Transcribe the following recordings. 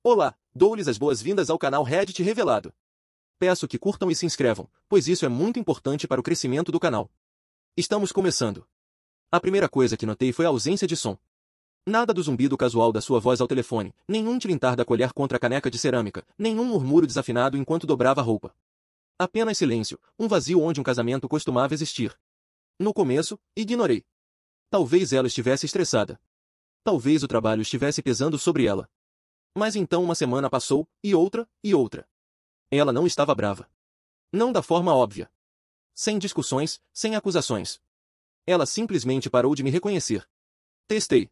Olá, dou-lhes as boas-vindas ao canal Reddit Revelado. Peço que curtam e se inscrevam, pois isso é muito importante para o crescimento do canal. Estamos começando. A primeira coisa que notei foi a ausência de som. Nada do zumbido casual da sua voz ao telefone, nenhum tilintar da colher contra a caneca de cerâmica, nenhum murmúrio desafinado enquanto dobrava a roupa. Apenas silêncio, um vazio onde um casamento costumava existir. No começo, ignorei. Talvez ela estivesse estressada. Talvez o trabalho estivesse pesando sobre ela. Mas então uma semana passou, e outra, e outra. Ela não estava brava. Não da forma óbvia. Sem discussões, sem acusações. Ela simplesmente parou de me reconhecer. Testei.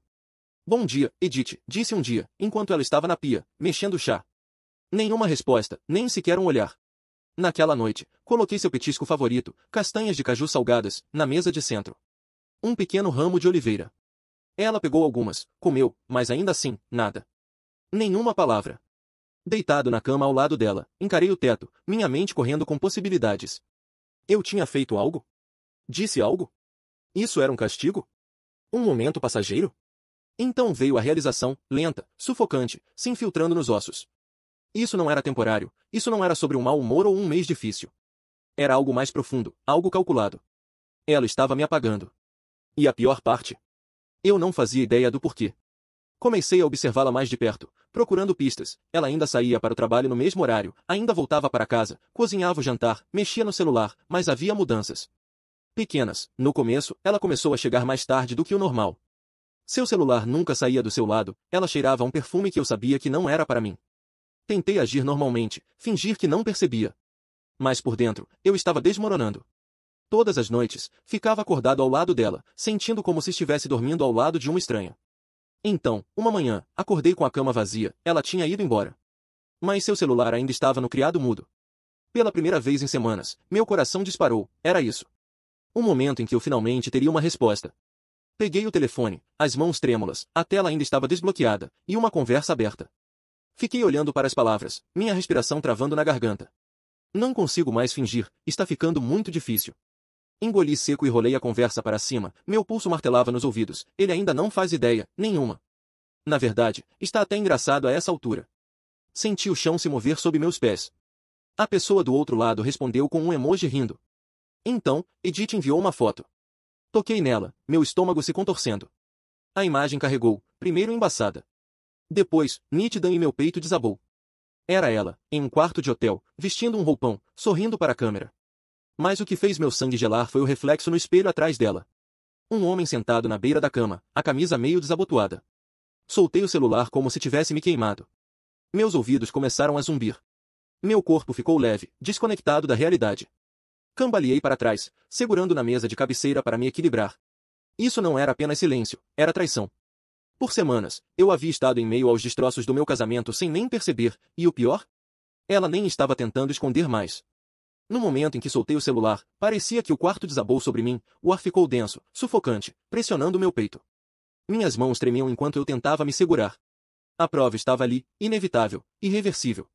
Bom dia, Edith, disse um dia, enquanto ela estava na pia, mexendo o chá. Nenhuma resposta, nem sequer um olhar. Naquela noite, coloquei seu petisco favorito, castanhas de caju salgadas, na mesa de centro. Um pequeno ramo de oliveira. Ela pegou algumas, comeu, mas ainda assim, nada. Nenhuma palavra. Deitado na cama ao lado dela, encarei o teto, minha mente correndo com possibilidades. Eu tinha feito algo? Disse algo? Isso era um castigo? Um momento passageiro? Então veio a realização, lenta, sufocante, se infiltrando nos ossos. Isso não era temporário, isso não era sobre um mau humor ou um mês difícil. Era algo mais profundo, algo calculado. Ela estava me apagando. E a pior parte? Eu não fazia ideia do porquê. Comecei a observá-la mais de perto, procurando pistas. Ela ainda saía para o trabalho no mesmo horário, ainda voltava para casa, cozinhava o jantar, mexia no celular, mas havia mudanças. Pequenas. No começo, ela começou a chegar mais tarde do que o normal. Seu celular nunca saía do seu lado, ela cheirava um perfume que eu sabia que não era para mim. Tentei agir normalmente, fingir que não percebia. Mas por dentro, eu estava desmoronando. Todas as noites, ficava acordado ao lado dela, sentindo como se estivesse dormindo ao lado de uma estranha. Então, uma manhã, acordei com a cama vazia, ela tinha ido embora. Mas seu celular ainda estava no criado mudo. Pela primeira vez em semanas, meu coração disparou, era isso. Um momento em que eu finalmente teria uma resposta. Peguei o telefone, as mãos trêmulas, a tela ainda estava desbloqueada, e uma conversa aberta. Fiquei olhando para as palavras, minha respiração travando na garganta. Não consigo mais fingir, está ficando muito difícil. Engoli seco e rolei a conversa para cima, meu pulso martelava nos ouvidos, ele ainda não faz ideia, nenhuma. Na verdade, está até engraçado a essa altura. Senti o chão se mover sob meus pés. A pessoa do outro lado respondeu com um emoji rindo. Então, Edith enviou uma foto. Toquei nela, meu estômago se contorcendo. A imagem carregou, primeiro embaçada. Depois, nítida e meu peito desabou. Era ela, em um quarto de hotel, vestindo um roupão, sorrindo para a câmera. Mas o que fez meu sangue gelar foi o reflexo no espelho atrás dela. Um homem sentado na beira da cama, a camisa meio desabotoada. Soltei o celular como se tivesse me queimado. Meus ouvidos começaram a zumbir. Meu corpo ficou leve, desconectado da realidade. Cambaleei para trás, segurando na mesa de cabeceira para me equilibrar. Isso não era apenas silêncio, era traição. Por semanas, eu havia estado em meio aos destroços do meu casamento sem nem perceber, e o pior? Ela nem estava tentando esconder mais. No momento em que soltei o celular, parecia que o quarto desabou sobre mim, o ar ficou denso, sufocante, pressionando meu peito. Minhas mãos tremiam enquanto eu tentava me segurar. A prova estava ali, inevitável, irreversível.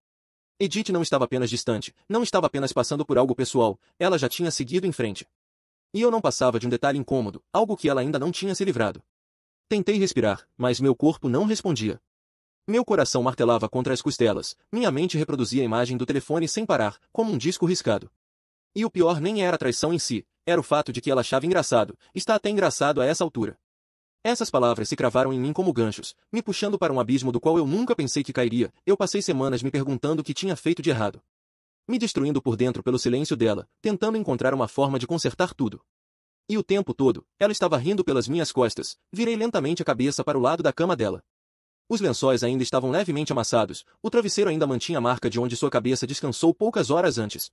Edith não estava apenas distante, não estava apenas passando por algo pessoal, ela já tinha seguido em frente. E eu não passava de um detalhe incômodo, algo que ela ainda não tinha se livrado. Tentei respirar, mas meu corpo não respondia. Meu coração martelava contra as costelas, minha mente reproduzia a imagem do telefone sem parar, como um disco riscado. E o pior nem era a traição em si, era o fato de que ela achava engraçado, está até engraçado a essa altura. Essas palavras se cravaram em mim como ganchos, me puxando para um abismo do qual eu nunca pensei que cairia. Eu passei semanas me perguntando o que tinha feito de errado. Me destruindo por dentro pelo silêncio dela, tentando encontrar uma forma de consertar tudo. E o tempo todo, ela estava rindo pelas minhas costas, virei lentamente a cabeça para o lado da cama dela. Os lençóis ainda estavam levemente amassados, o travesseiro ainda mantinha a marca de onde sua cabeça descansou poucas horas antes.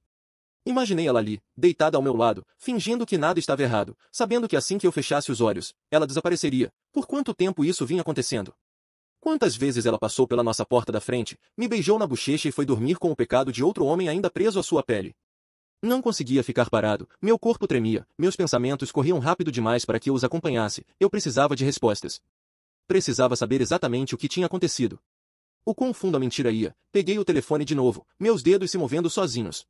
Imaginei ela ali, deitada ao meu lado, fingindo que nada estava errado, sabendo que assim que eu fechasse os olhos, ela desapareceria. Por quanto tempo isso vinha acontecendo? Quantas vezes ela passou pela nossa porta da frente, me beijou na bochecha e foi dormir com o pecado de outro homem ainda preso à sua pele? Não conseguia ficar parado, meu corpo tremia, meus pensamentos corriam rápido demais para que eu os acompanhasse, eu precisava de respostas. Precisava saber exatamente o que tinha acontecido. O quão fundo a mentira ia, peguei o telefone de novo, meus dedos se movendo sozinhos.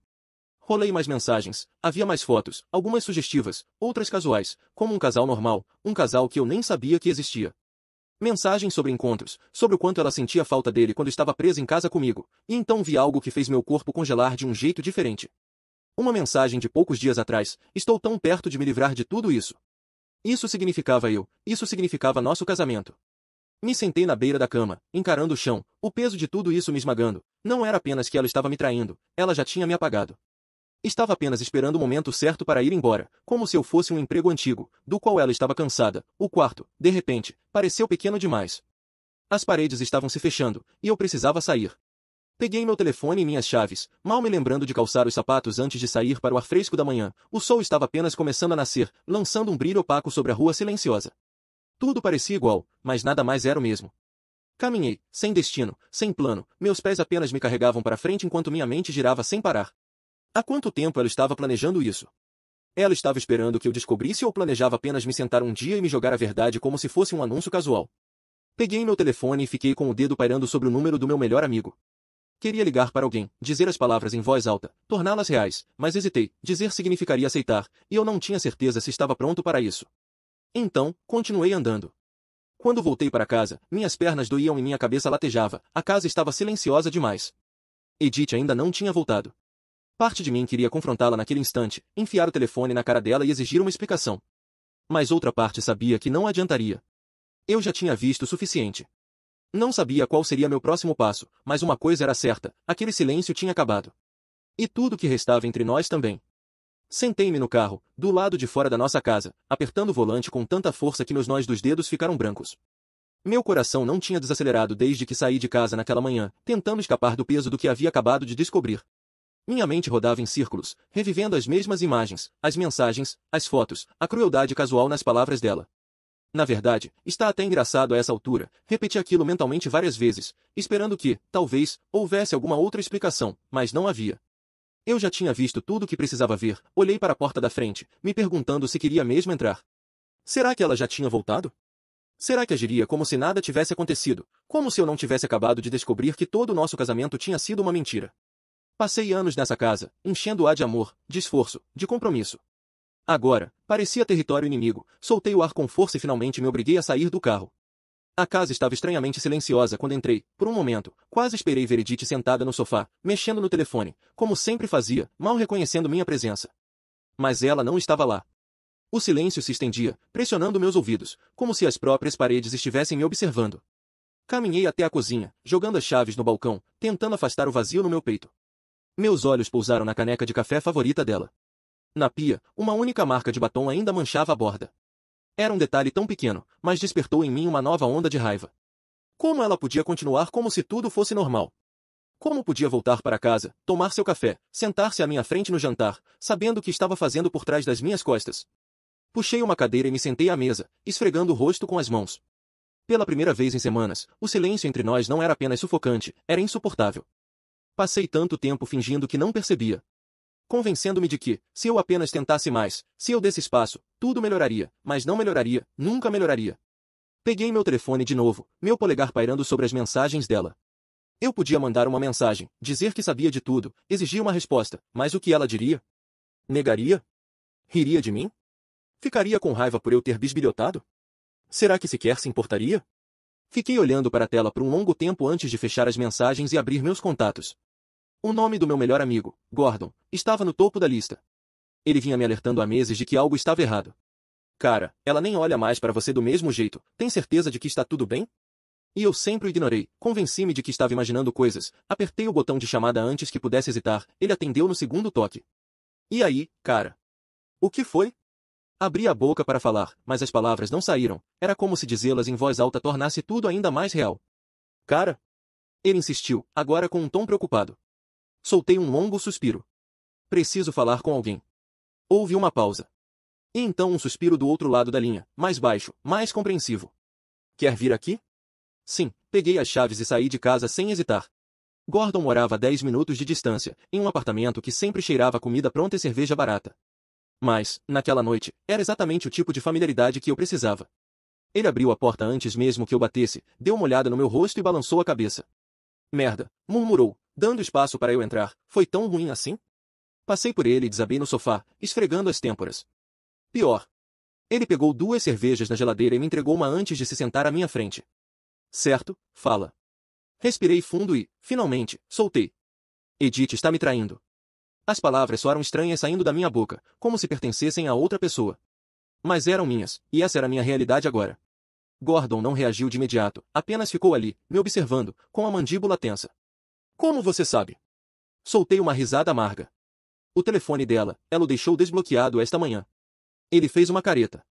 Rolei mais mensagens, havia mais fotos, algumas sugestivas, outras casuais, como um casal normal, um casal que eu nem sabia que existia. Mensagens sobre encontros, sobre o quanto ela sentia falta dele quando estava presa em casa comigo, e então vi algo que fez meu corpo congelar de um jeito diferente. Uma mensagem de poucos dias atrás: estou tão perto de me livrar de tudo isso. Isso significava nosso casamento. Me sentei na beira da cama, encarando o chão, o peso de tudo isso me esmagando. Não era apenas que ela estava me traindo, ela já tinha me apagado. Estava apenas esperando o momento certo para ir embora, como se eu fosse um emprego antigo, do qual ela estava cansada. O quarto, de repente, pareceu pequeno demais. As paredes estavam se fechando, e eu precisava sair. Peguei meu telefone e minhas chaves, mal me lembrando de calçar os sapatos antes de sair para o ar fresco da manhã. O sol estava apenas começando a nascer, lançando um brilho opaco sobre a rua silenciosa. Tudo parecia igual, mas nada mais era o mesmo. Caminhei, sem destino, sem plano, meus pés apenas me carregavam para frente enquanto minha mente girava sem parar. Há quanto tempo ela estava planejando isso? Ela estava esperando que eu descobrisse ou planejava apenas me sentar um dia e me jogar a verdade como se fosse um anúncio casual? Peguei meu telefone e fiquei com o dedo pairando sobre o número do meu melhor amigo. Queria ligar para alguém, dizer as palavras em voz alta, torná-las reais, mas hesitei. Dizer significaria aceitar, e eu não tinha certeza se estava pronto para isso. Então, continuei andando. Quando voltei para casa, minhas pernas doíam e minha cabeça latejava. A casa estava silenciosa demais. Edith ainda não tinha voltado. Parte de mim queria confrontá-la naquele instante, enfiar o telefone na cara dela e exigir uma explicação. Mas outra parte sabia que não adiantaria. Eu já tinha visto o suficiente. Não sabia qual seria meu próximo passo, mas uma coisa era certa: aquele silêncio tinha acabado. E tudo que restava entre nós também. Sentei-me no carro, do lado de fora da nossa casa, apertando o volante com tanta força que meus nós dos dedos ficaram brancos. Meu coração não tinha desacelerado desde que saí de casa naquela manhã, tentando escapar do peso do que havia acabado de descobrir. Minha mente rodava em círculos, revivendo as mesmas imagens, as mensagens, as fotos, a crueldade casual nas palavras dela. Na verdade, está até engraçado a essa altura, repeti aquilo mentalmente várias vezes, esperando que, talvez, houvesse alguma outra explicação, mas não havia. Eu já tinha visto tudo o que precisava ver, olhei para a porta da frente, me perguntando se queria mesmo entrar. Será que ela já tinha voltado? Será que agiria como se nada tivesse acontecido, como se eu não tivesse acabado de descobrir que todo o nosso casamento tinha sido uma mentira? Passei anos nessa casa, enchendo-a de amor, de esforço, de compromisso. Agora, parecia território inimigo, soltei o ar com força e finalmente me obriguei a sair do carro. A casa estava estranhamente silenciosa quando entrei. Por um momento, quase esperei ver Edith sentada no sofá, mexendo no telefone, como sempre fazia, mal reconhecendo minha presença. Mas ela não estava lá. O silêncio se estendia, pressionando meus ouvidos, como se as próprias paredes estivessem me observando. Caminhei até a cozinha, jogando as chaves no balcão, tentando afastar o vazio no meu peito. Meus olhos pousaram na caneca de café favorita dela. Na pia, uma única marca de batom ainda manchava a borda. Era um detalhe tão pequeno, mas despertou em mim uma nova onda de raiva. Como ela podia continuar como se tudo fosse normal? Como podia voltar para casa, tomar seu café, sentar-se à minha frente no jantar, sabendo o que estava fazendo por trás das minhas costas? Puxei uma cadeira e me sentei à mesa, esfregando o rosto com as mãos. Pela primeira vez em semanas, o silêncio entre nós não era apenas sufocante, era insuportável. Passei tanto tempo fingindo que não percebia. Convencendo-me de que, se eu apenas tentasse mais, se eu desse espaço, tudo melhoraria, mas não melhoraria, nunca melhoraria. Peguei meu telefone de novo, meu polegar pairando sobre as mensagens dela. Eu podia mandar uma mensagem, dizer que sabia de tudo, exigir uma resposta, mas o que ela diria? Negaria? Riria de mim? Ficaria com raiva por eu ter bisbilhotado? Será que sequer se importaria? Fiquei olhando para a tela por um longo tempo antes de fechar as mensagens e abrir meus contatos. O nome do meu melhor amigo, Gordon, estava no topo da lista. Ele vinha me alertando há meses de que algo estava errado. Cara, ela nem olha mais para você do mesmo jeito, tem certeza de que está tudo bem? E eu sempre o ignorei, convenci-me de que estava imaginando coisas, apertei o botão de chamada antes que pudesse hesitar, ele atendeu no segundo toque. E aí, cara? O que foi? Abri a boca para falar, mas as palavras não saíram, era como se dizê-las em voz alta tornasse tudo ainda mais real. Cara? Ele insistiu, agora com um tom preocupado. Soltei um longo suspiro. Preciso falar com alguém. Houve uma pausa. E então um suspiro do outro lado da linha, mais baixo, mais compreensivo. Quer vir aqui? Sim, peguei as chaves e saí de casa sem hesitar. Gordon morava a 10 minutos de distância, em um apartamento que sempre cheirava comida pronta e cerveja barata. Mas, naquela noite, era exatamente o tipo de familiaridade que eu precisava. Ele abriu a porta antes mesmo que eu batesse, deu uma olhada no meu rosto e balançou a cabeça. Merda, murmurou, dando espaço para eu entrar. Foi tão ruim assim? Passei por ele e desabei no sofá, esfregando as têmporas. Pior. Ele pegou 2 cervejas na geladeira e me entregou uma antes de se sentar à minha frente. Certo, fala. Respirei fundo e, finalmente, soltei. Edith está me traindo. As palavras soaram estranhas saindo da minha boca, como se pertencessem a outra pessoa. Mas eram minhas, e essa era a minha realidade agora. Gordon não reagiu de imediato, apenas ficou ali, me observando, com a mandíbula tensa. Como você sabe? Soltei uma risada amarga. O telefone dela, ela o deixou desbloqueado esta manhã. Ele fez uma careta.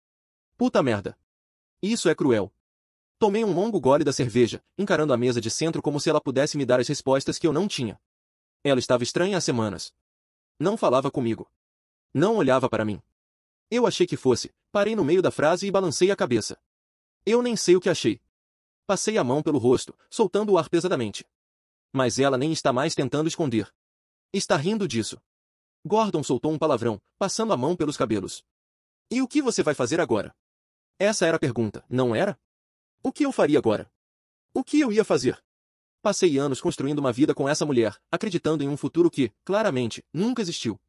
Puta merda. Isso é cruel. Tomei um longo gole da cerveja, encarando a mesa de centro como se ela pudesse me dar as respostas que eu não tinha. Ela estava estranha há semanas. Não falava comigo. Não olhava para mim. Eu achei que fosse, parei no meio da frase e balancei a cabeça. Eu nem sei o que achei. Passei a mão pelo rosto, soltando o ar pesadamente. Mas ela nem está mais tentando esconder. Está rindo disso. Gordon soltou um palavrão, passando a mão pelos cabelos. E o que você vai fazer agora? Essa era a pergunta, não era? O que eu faria agora? O que eu ia fazer? Passei anos construindo uma vida com essa mulher, acreditando em um futuro que, claramente, nunca existiu.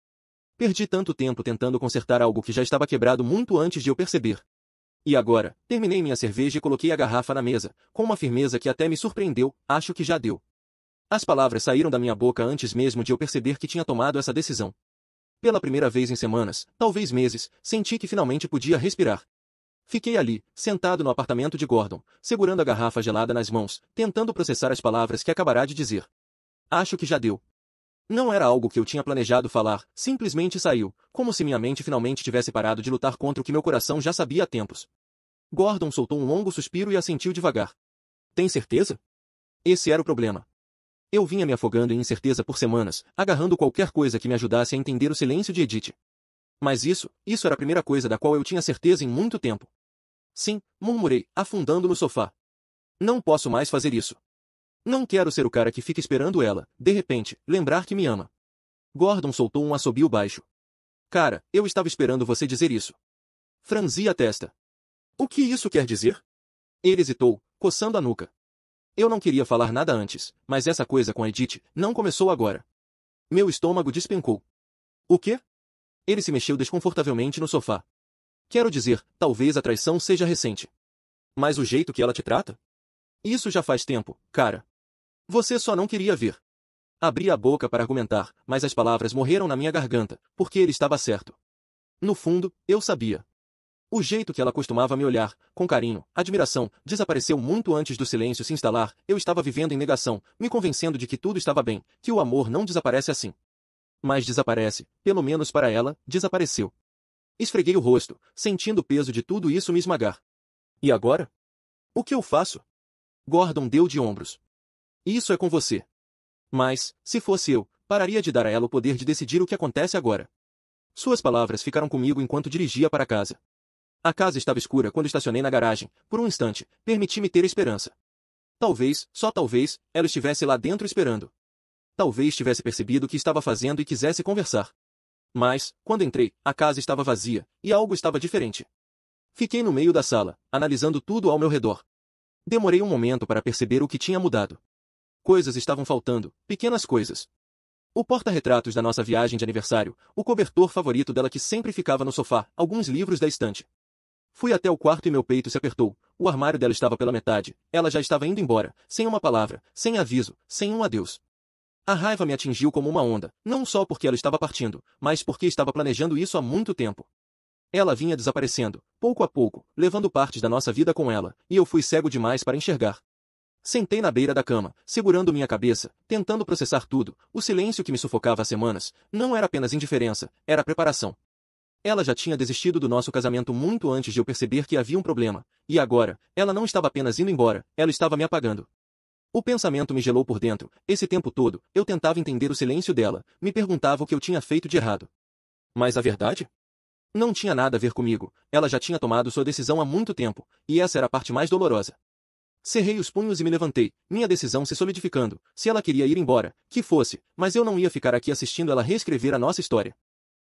Perdi tanto tempo tentando consertar algo que já estava quebrado muito antes de eu perceber. E agora, terminei minha cerveja e coloquei a garrafa na mesa, com uma firmeza que até me surpreendeu, acho que já deu. As palavras saíram da minha boca antes mesmo de eu perceber que tinha tomado essa decisão. Pela primeira vez em semanas, talvez meses, senti que finalmente podia respirar. Fiquei ali, sentado no apartamento de Gordon, segurando a garrafa gelada nas mãos, tentando processar as palavras que acabará de dizer. Acho que já deu. Não era algo que eu tinha planejado falar, simplesmente saiu, como se minha mente finalmente tivesse parado de lutar contra o que meu coração já sabia há tempos. Gordon soltou um longo suspiro e assentiu devagar. Tem certeza? Esse era o problema. Eu vinha me afogando em incerteza por semanas, agarrando qualquer coisa que me ajudasse a entender o silêncio de Edith. Mas isso era a primeira coisa da qual eu tinha certeza em muito tempo. Sim, murmurei, afundando no sofá. Não posso mais fazer isso. Não quero ser o cara que fica esperando ela, de repente, lembrar que me ama. Gordon soltou um assobio baixo. Cara, eu estava esperando você dizer isso. Franzi a testa. O que isso quer dizer? Ele hesitou, coçando a nuca. Eu não queria falar nada antes, mas essa coisa com a Edith não começou agora. Meu estômago despencou. O quê? Ele se mexeu desconfortavelmente no sofá. Quero dizer, talvez a traição seja recente. Mas o jeito que ela te trata? Isso já faz tempo, cara. Você só não queria ver. Abri a boca para argumentar, mas as palavras morreram na minha garganta, porque ele estava certo. No fundo, eu sabia. O jeito que ela costumava me olhar, com carinho, admiração, desapareceu muito antes do silêncio se instalar. Eu estava vivendo em negação, me convencendo de que tudo estava bem, que o amor não desaparece assim. Mas desaparece, pelo menos para ela, desapareceu. Esfreguei o rosto, sentindo o peso de tudo isso me esmagar. E agora? O que eu faço? Gordon deu de ombros. Isso é com você. Mas, se fosse eu, pararia de dar a ela o poder de decidir o que acontece agora. Suas palavras ficaram comigo enquanto dirigia para casa. A casa estava escura quando estacionei na garagem. Por um instante, permiti-me ter esperança. Talvez, só talvez, ela estivesse lá dentro esperando. Talvez tivesse percebido o que estava fazendo e quisesse conversar. Mas, quando entrei, a casa estava vazia, e algo estava diferente. Fiquei no meio da sala, analisando tudo ao meu redor. Demorei um momento para perceber o que tinha mudado. Coisas estavam faltando, pequenas coisas. O porta-retratos da nossa viagem de aniversário, o cobertor favorito dela que sempre ficava no sofá, alguns livros da estante. Fui até o quarto e meu peito se apertou. O armário dela estava pela metade, ela já estava indo embora, sem uma palavra, sem aviso, sem um adeus. A raiva me atingiu como uma onda, não só porque ela estava partindo, mas porque estava planejando isso há muito tempo. Ela vinha desaparecendo, pouco a pouco, levando partes da nossa vida com ela, e eu fui cego demais para enxergar. Sentei na beira da cama, segurando minha cabeça, tentando processar tudo. O silêncio que me sufocava há semanas não era apenas indiferença, era preparação. Ela já tinha desistido do nosso casamento muito antes de eu perceber que havia um problema, e agora, ela não estava apenas indo embora, ela estava me apagando. O pensamento me gelou por dentro. Esse tempo todo, eu tentava entender o silêncio dela, me perguntava o que eu tinha feito de errado. Mas a verdade? Não tinha nada a ver comigo, ela já tinha tomado sua decisão há muito tempo, e essa era a parte mais dolorosa. Cerrei os punhos e me levantei, minha decisão se solidificando. Se ela queria ir embora, que fosse, mas eu não ia ficar aqui assistindo ela reescrever a nossa história.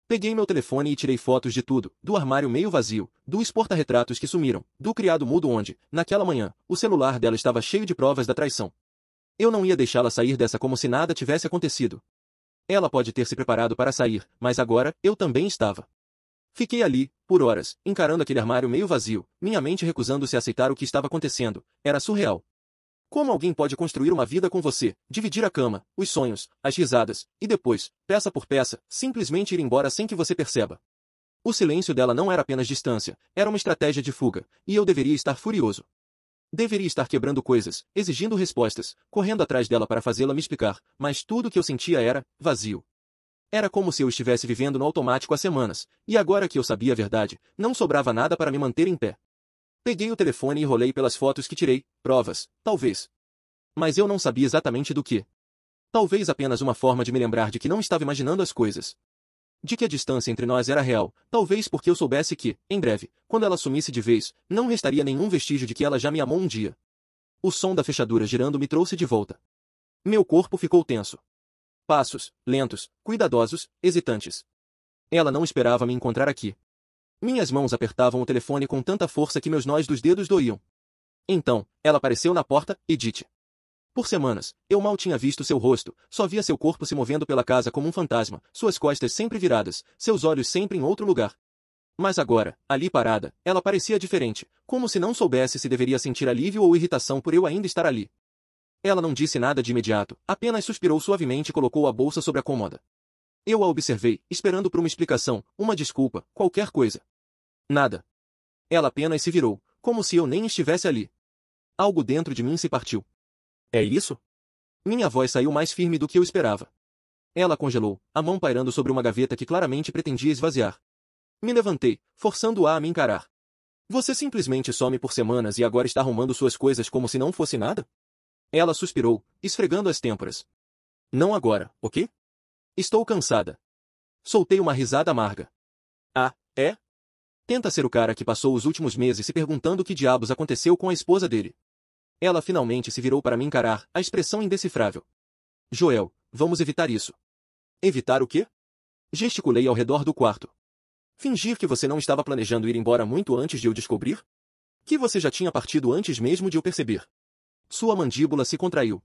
Peguei meu telefone e tirei fotos de tudo, do armário meio vazio, dos porta-retratos que sumiram, do criado mudo onde, naquela manhã, o celular dela estava cheio de provas da traição. Eu não ia deixá-la sair dessa como se nada tivesse acontecido. Ela pode ter se preparado para sair, mas agora, eu também estava. Fiquei ali, por horas, encarando aquele armário meio vazio, minha mente recusando-se a aceitar o que estava acontecendo. Era surreal. Como alguém pode construir uma vida com você, dividir a cama, os sonhos, as risadas, e depois, peça por peça, simplesmente ir embora sem que você perceba? O silêncio dela não era apenas distância, era uma estratégia de fuga, e eu deveria estar furioso. Deveria estar quebrando coisas, exigindo respostas, correndo atrás dela para fazê-la me explicar, mas tudo o que eu sentia era vazio. Era como se eu estivesse vivendo no automático há semanas, e agora que eu sabia a verdade, não sobrava nada para me manter em pé. Peguei o telefone e rolei pelas fotos que tirei, provas, talvez. Mas eu não sabia exatamente do que. Talvez apenas uma forma de me lembrar de que não estava imaginando as coisas. De que a distância entre nós era real, talvez porque eu soubesse que, em breve, quando ela sumisse de vez, não restaria nenhum vestígio de que ela já me amou um dia. O som da fechadura girando me trouxe de volta. Meu corpo ficou tenso. Passos, lentos, cuidadosos, hesitantes. Ela não esperava me encontrar aqui. Minhas mãos apertavam o telefone com tanta força que meus nós dos dedos doíam. Então, ela apareceu na porta, Edith. Por semanas, eu mal tinha visto seu rosto, só via seu corpo se movendo pela casa como um fantasma, suas costas sempre viradas, seus olhos sempre em outro lugar. Mas agora, ali parada, ela parecia diferente, como se não soubesse se deveria sentir alívio ou irritação por eu ainda estar ali. Ela não disse nada de imediato, apenas suspirou suavemente e colocou a bolsa sobre a cômoda. Eu a observei, esperando por uma explicação, uma desculpa, qualquer coisa. Nada. Ela apenas se virou, como se eu nem estivesse ali. Algo dentro de mim se partiu. É isso? Minha voz saiu mais firme do que eu esperava. Ela congelou, a mão pairando sobre uma gaveta que claramente pretendia esvaziar. Me levantei, forçando-a a me encarar. Você simplesmente some por semanas e agora está arrumando suas coisas como se não fosse nada? Ela suspirou, esfregando as têmporas. Não agora, ok? Estou cansada. Soltei uma risada amarga. Ah, é? Tenta ser o cara que passou os últimos meses se perguntando o que diabos aconteceu com a esposa dele. Ela finalmente se virou para me encarar, a expressão indecifrável. Joel, vamos evitar isso. Evitar o quê? Gesticulei ao redor do quarto. Fingir que você não estava planejando ir embora muito antes de eu descobrir? Que você já tinha partido antes mesmo de eu perceber. Sua mandíbula se contraiu.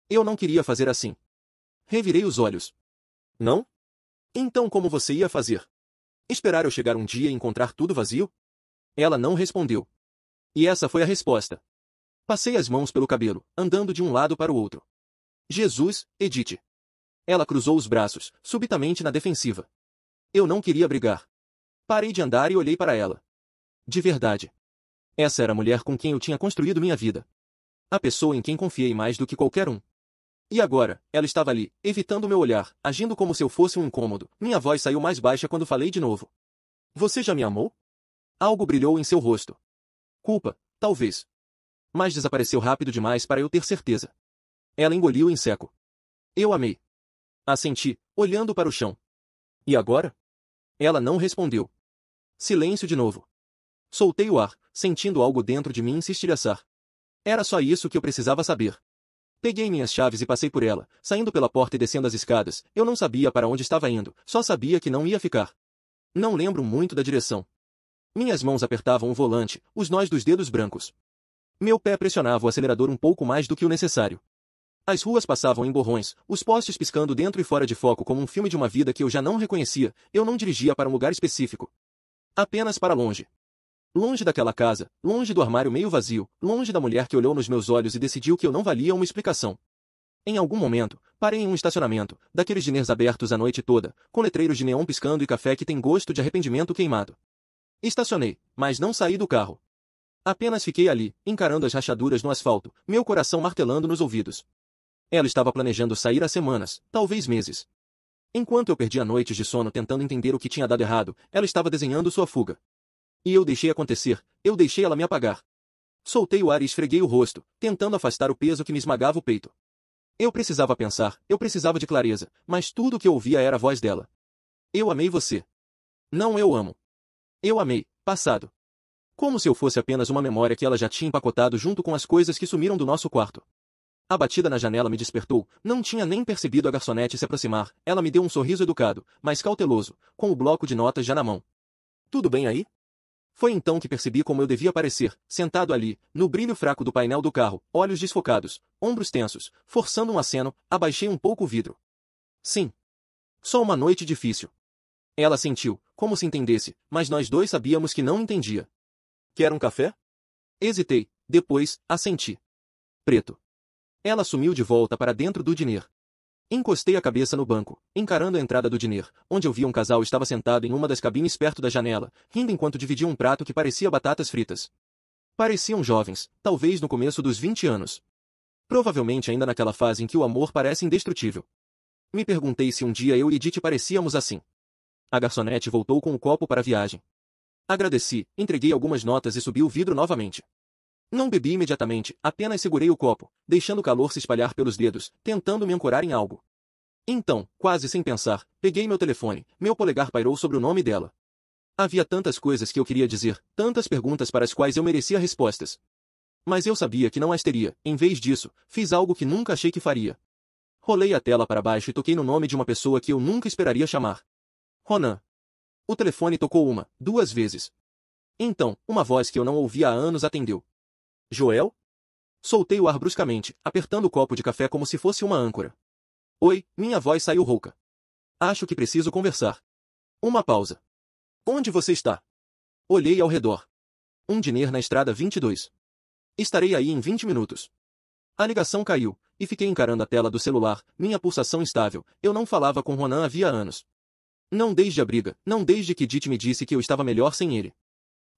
Eu não queria fazer assim. Revirei os olhos. Não? Então como você ia fazer? Esperar eu chegar um dia e encontrar tudo vazio? Ela não respondeu. E essa foi a resposta. Passei as mãos pelo cabelo, andando de um lado para o outro. Jesus, Edith. Ela cruzou os braços, subitamente na defensiva. Eu não queria brigar. Parei de andar e olhei para ela. De verdade. Essa era a mulher com quem eu tinha construído minha vida. A pessoa em quem confiei mais do que qualquer um. E agora, ela estava ali, evitando meu olhar, agindo como se eu fosse um incômodo. Minha voz saiu mais baixa quando falei de novo. Você já me amou? Algo brilhou em seu rosto. Culpa, talvez. Mas desapareceu rápido demais para eu ter certeza. Ela engoliu em seco. Eu amei. Assenti, olhando para o chão. E agora? Ela não respondeu. Silêncio de novo. Soltei o ar, sentindo algo dentro de mim se estilhaçar. Era só isso que eu precisava saber. Peguei minhas chaves e passei por ela, saindo pela porta e descendo as escadas. Eu não sabia para onde estava indo, só sabia que não ia ficar. Não lembro muito da direção. Minhas mãos apertavam o volante, os nós dos dedos brancos. Meu pé pressionava o acelerador um pouco mais do que o necessário. As ruas passavam em borrões, os postes piscando dentro e fora de foco como um filme de uma vida que eu já não reconhecia. Eu não dirigia para um lugar específico. Apenas para longe. Longe daquela casa, longe do armário meio vazio, longe da mulher que olhou nos meus olhos e decidiu que eu não valia uma explicação. Em algum momento, parei em um estacionamento, daqueles diners abertos a noite toda, com letreiros de neon piscando e café que tem gosto de arrependimento queimado. Estacionei, mas não saí do carro. Apenas fiquei ali, encarando as rachaduras no asfalto, meu coração martelando nos ouvidos. Ela estava planejando sair há semanas, talvez meses. Enquanto eu perdia noites de sono tentando entender o que tinha dado errado, ela estava desenhando sua fuga. E eu deixei acontecer, eu deixei ela me apagar. Soltei o ar e esfreguei o rosto, tentando afastar o peso que me esmagava o peito. Eu precisava pensar, eu precisava de clareza, mas tudo o que eu ouvia era a voz dela. Eu amei você. Não eu amo. Eu amei, passado. Como se eu fosse apenas uma memória que ela já tinha empacotado junto com as coisas que sumiram do nosso quarto. A batida na janela me despertou, não tinha nem percebido a garçonete se aproximar. Ela me deu um sorriso educado, mas cauteloso, com o bloco de notas já na mão. Tudo bem aí? Foi então que percebi como eu devia parecer, sentado ali, no brilho fraco do painel do carro, olhos desfocados, ombros tensos, forçando um aceno, abaixei um pouco o vidro. Sim. Só uma noite difícil. Ela sentiu, como se entendesse, mas nós dois sabíamos que não entendia. Quer um café? Hesitei, depois, assenti. Preto. Ela sumiu de volta para dentro do diner. Encostei a cabeça no banco, encarando a entrada do diner, onde eu vi um casal estava sentado em uma das cabines perto da janela, rindo enquanto dividiam um prato que parecia batatas fritas. Pareciam jovens, talvez no começo dos 20 anos. Provavelmente ainda naquela fase em que o amor parece indestrutível. Me perguntei se um dia eu e Edith parecíamos assim. A garçonete voltou com o copo para a viagem. Agradeci, entreguei algumas notas e subi o vidro novamente. Não bebi imediatamente, apenas segurei o copo, deixando o calor se espalhar pelos dedos, tentando me ancorar em algo. Então, quase sem pensar, peguei meu telefone, meu polegar pairou sobre o nome dela. Havia tantas coisas que eu queria dizer, tantas perguntas para as quais eu merecia respostas. Mas eu sabia que não as teria, em vez disso, fiz algo que nunca achei que faria. Rolei a tela para baixo e toquei no nome de uma pessoa que eu nunca esperaria chamar. Ronan. O telefone tocou uma, duas vezes. Então, uma voz que eu não ouvia há anos atendeu. Joel? Soltei o ar bruscamente, apertando o copo de café como se fosse uma âncora. Oi, minha voz saiu rouca. Acho que preciso conversar. Uma pausa. Onde você está? Olhei ao redor. Um diner na estrada 22. Estarei aí em 20 minutos. A ligação caiu, e fiquei encarando a tela do celular, minha pulsação instável, eu não falava com Ronan havia anos. Não desde a briga, não desde que Edith me disse que eu estava melhor sem ele.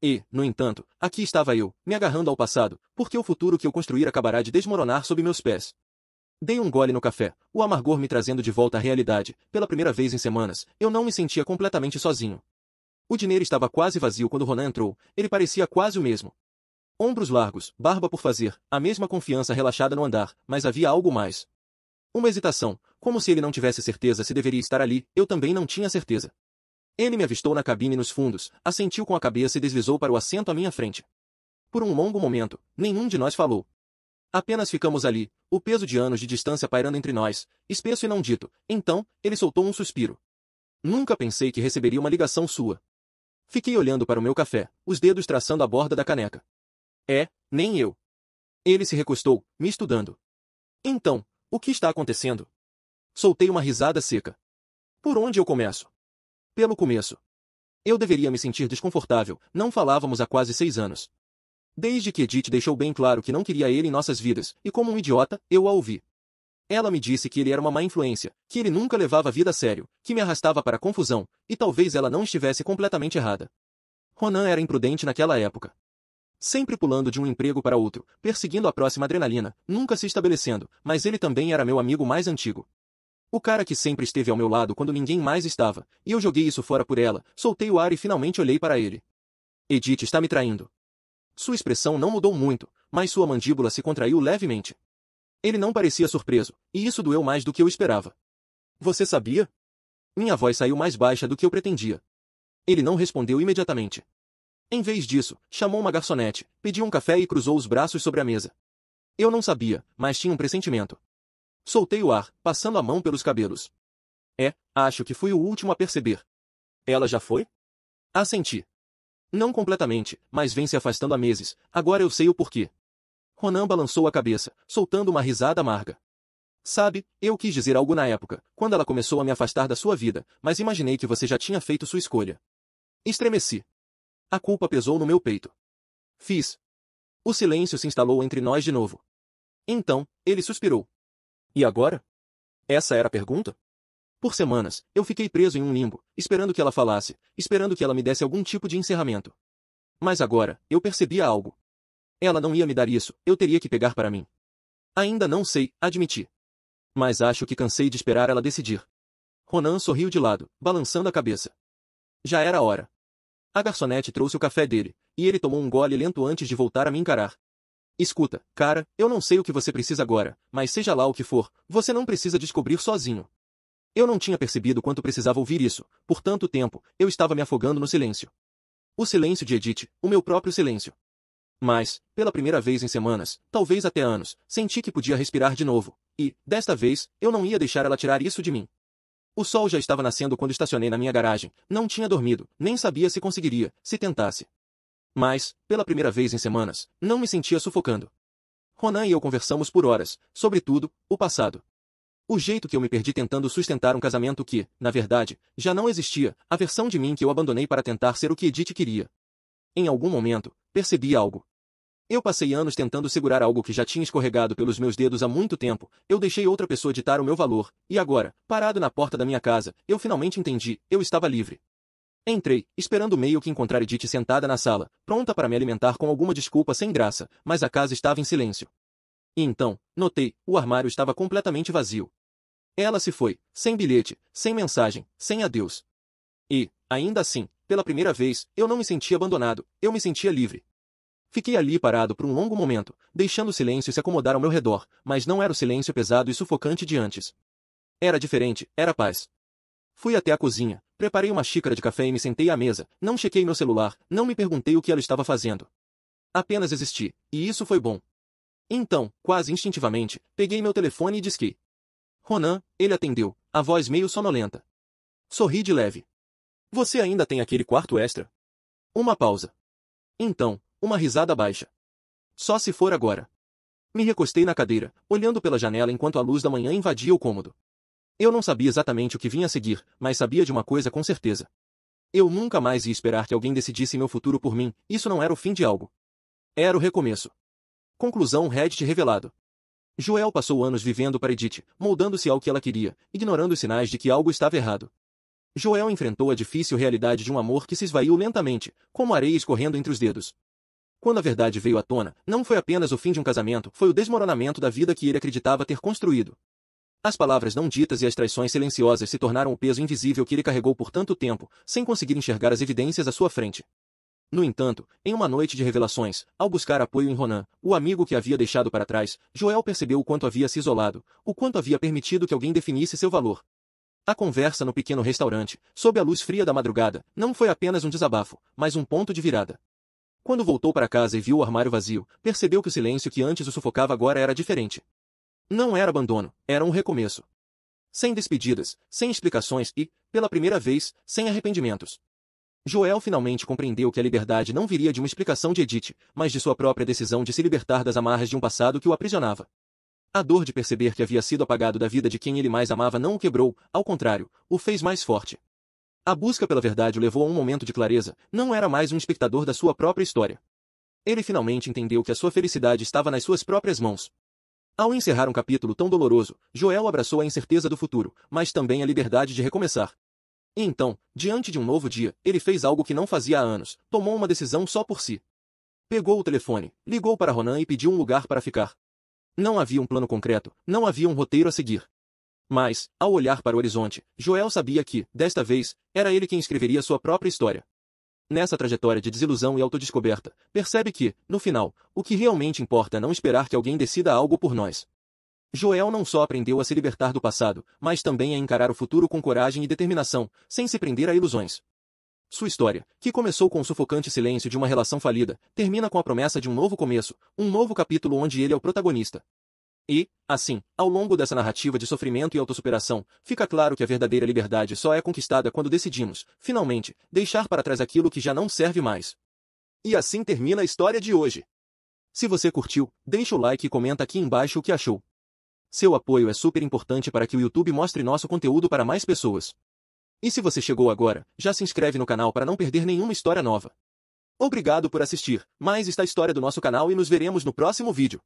E, no entanto, aqui estava eu, me agarrando ao passado, porque o futuro que eu construir acabará de desmoronar sob meus pés. Dei um gole no café, o amargor me trazendo de volta à realidade. Pela primeira vez em semanas, eu não me sentia completamente sozinho. O dinheiro estava quase vazio quando Ronan entrou, ele parecia quase o mesmo. Ombros largos, barba por fazer, a mesma confiança relaxada no andar, mas havia algo mais. Uma hesitação, como se ele não tivesse certeza se deveria estar ali, eu também não tinha certeza. Ele me avistou na cabine nos fundos, assentiu com a cabeça e deslizou para o assento à minha frente. Por um longo momento, nenhum de nós falou. Apenas ficamos ali, o peso de anos de distância pairando entre nós, espesso e não dito. Então, ele soltou um suspiro. Nunca pensei que receberia uma ligação sua. Fiquei olhando para o meu café, os dedos traçando a borda da caneca. Nem eu. Ele se recostou, me estudando. Então, o que está acontecendo? Soltei uma risada seca. Por onde eu começo? Pelo começo. Eu deveria me sentir desconfortável, não falávamos há quase 6 anos. Desde que Edith deixou bem claro que não queria ele em nossas vidas, e como um idiota, eu a ouvi. Ela me disse que ele era uma má influência, que ele nunca levava a vida a sério, que me arrastava para a confusão, e talvez ela não estivesse completamente errada. Ronan era imprudente naquela época. Sempre pulando de um emprego para outro, perseguindo a próxima adrenalina, nunca se estabelecendo, mas ele também era meu amigo mais antigo. O cara que sempre esteve ao meu lado quando ninguém mais estava, e eu joguei isso fora por ela, soltei o ar e finalmente olhei para ele. Edith está me traindo. Sua expressão não mudou muito, mas sua mandíbula se contraiu levemente. Ele não parecia surpreso, e isso doeu mais do que eu esperava. Você sabia? Minha voz saiu mais baixa do que eu pretendia. Ele não respondeu imediatamente. Em vez disso, chamou uma garçonete, pediu um café e cruzou os braços sobre a mesa. Eu não sabia, mas tinha um pressentimento. Soltei o ar, passando a mão pelos cabelos. Acho que fui o último a perceber. Ela já foi? Assenti. Não completamente, mas vem se afastando há meses, agora eu sei o porquê. Ronan balançou a cabeça, soltando uma risada amarga. Sabe, eu quis dizer algo na época, quando ela começou a me afastar da sua vida, mas imaginei que você já tinha feito sua escolha. Estremeci. A culpa pesou no meu peito. Fiz. O silêncio se instalou entre nós de novo. Então, ele suspirou. E agora? Essa era a pergunta? Por semanas, eu fiquei preso em um limbo, esperando que ela falasse, esperando que ela me desse algum tipo de encerramento. Mas agora, eu percebia algo. Ela não ia me dar isso, eu teria que pegar para mim. Ainda não sei, admiti. Mas acho que cansei de esperar ela decidir. Ronan sorriu de lado, balançando a cabeça. Já era hora. A garçonete trouxe o café dele, e ele tomou um gole lento antes de voltar a me encarar. Escuta, cara, eu não sei o que você precisa agora, mas seja lá o que for, você não precisa descobrir sozinho. Eu não tinha percebido quanto precisava ouvir isso, por tanto tempo, eu estava me afogando no silêncio. O silêncio de Edith, o meu próprio silêncio. Mas, pela primeira vez em semanas, talvez até anos, senti que podia respirar de novo, e, desta vez, eu não ia deixar ela tirar isso de mim. O sol já estava nascendo quando estacionei na minha garagem, não tinha dormido, nem sabia se conseguiria, se tentasse. Mas, pela primeira vez em semanas, não me sentia sufocando. Ronan e eu conversamos por horas, sobre tudo, o passado. O jeito que eu me perdi tentando sustentar um casamento que, na verdade, já não existia, a versão de mim que eu abandonei para tentar ser o que Edith queria. Em algum momento, percebi algo. Eu passei anos tentando segurar algo que já tinha escorregado pelos meus dedos há muito tempo, eu deixei outra pessoa ditar o meu valor, e agora, parado na porta da minha casa, eu finalmente entendi, eu estava livre. Entrei, esperando meio que encontrar Edith sentada na sala, pronta para me alimentar com alguma desculpa sem graça, mas a casa estava em silêncio. E então, notei, o armário estava completamente vazio. Ela se foi, sem bilhete, sem mensagem, sem adeus. E, ainda assim, pela primeira vez, eu não me sentia abandonado, eu me sentia livre. Fiquei ali parado por um longo momento, deixando o silêncio se acomodar ao meu redor, mas não era o silêncio pesado e sufocante de antes. Era diferente, era paz. Fui até a cozinha, preparei uma xícara de café e me sentei à mesa, não chequei meu celular, não me perguntei o que ela estava fazendo. Apenas existi, e isso foi bom. Então, quase instintivamente, peguei meu telefone e disquei. Ronan, ele atendeu, a voz meio sonolenta. Sorri de leve. Você ainda tem aquele quarto extra? Uma pausa. Então, uma risada baixa. Só se for agora. Me recostei na cadeira, olhando pela janela enquanto a luz da manhã invadia o cômodo. Eu não sabia exatamente o que vinha a seguir, mas sabia de uma coisa com certeza. Eu nunca mais ia esperar que alguém decidisse meu futuro por mim, isso não era o fim de algo. Era o recomeço. Conclusão Reddit revelado. Joel passou anos vivendo para Edith, moldando-se ao que ela queria, ignorando os sinais de que algo estava errado. Joel enfrentou a difícil realidade de um amor que se esvaiu lentamente, como areia escorrendo entre os dedos. Quando a verdade veio à tona, não foi apenas o fim de um casamento, foi o desmoronamento da vida que ele acreditava ter construído. As palavras não ditas e as traições silenciosas se tornaram o peso invisível que ele carregou por tanto tempo, sem conseguir enxergar as evidências à sua frente. No entanto, em uma noite de revelações, ao buscar apoio em Ronan, o amigo que havia deixado para trás, Joel percebeu o quanto havia se isolado, o quanto havia permitido que alguém definisse seu valor. A conversa no pequeno restaurante, sob a luz fria da madrugada, não foi apenas um desabafo, mas um ponto de virada. Quando voltou para casa e viu o armário vazio, percebeu que o silêncio que antes o sufocava agora era diferente. Não era abandono, era um recomeço. Sem despedidas, sem explicações e, pela primeira vez, sem arrependimentos. Joel finalmente compreendeu que a liberdade não viria de uma explicação de Edith, mas de sua própria decisão de se libertar das amarras de um passado que o aprisionava. A dor de perceber que havia sido apagado da vida de quem ele mais amava não o quebrou, ao contrário, o fez mais forte. A busca pela verdade o levou a um momento de clareza, não era mais um espectador da sua própria história. Ele finalmente entendeu que a sua felicidade estava nas suas próprias mãos. Ao encerrar um capítulo tão doloroso, Joel abraçou a incerteza do futuro, mas também a liberdade de recomeçar. E então, diante de um novo dia, ele fez algo que não fazia há anos, tomou uma decisão só por si. Pegou o telefone, ligou para Ronan e pediu um lugar para ficar. Não havia um plano concreto, não havia um roteiro a seguir. Mas, ao olhar para o horizonte, Joel sabia que, desta vez, era ele quem escreveria sua própria história. Nessa trajetória de desilusão e autodescoberta, percebe que, no final, o que realmente importa é não esperar que alguém decida algo por nós. Joel não só aprendeu a se libertar do passado, mas também a encarar o futuro com coragem e determinação, sem se prender a ilusões. Sua história, que começou com o sufocante silêncio de uma relação falida, termina com a promessa de um novo começo, um novo capítulo onde ele é o protagonista. E, assim, ao longo dessa narrativa de sofrimento e autossuperação, fica claro que a verdadeira liberdade só é conquistada quando decidimos, finalmente, deixar para trás aquilo que já não serve mais. E assim termina a história de hoje. Se você curtiu, deixa o like e comenta aqui embaixo o que achou. Seu apoio é super importante para que o YouTube mostre nosso conteúdo para mais pessoas. E se você chegou agora, já se inscreve no canal para não perder nenhuma história nova. Obrigado por assistir, mais esta história do nosso canal e nos veremos no próximo vídeo.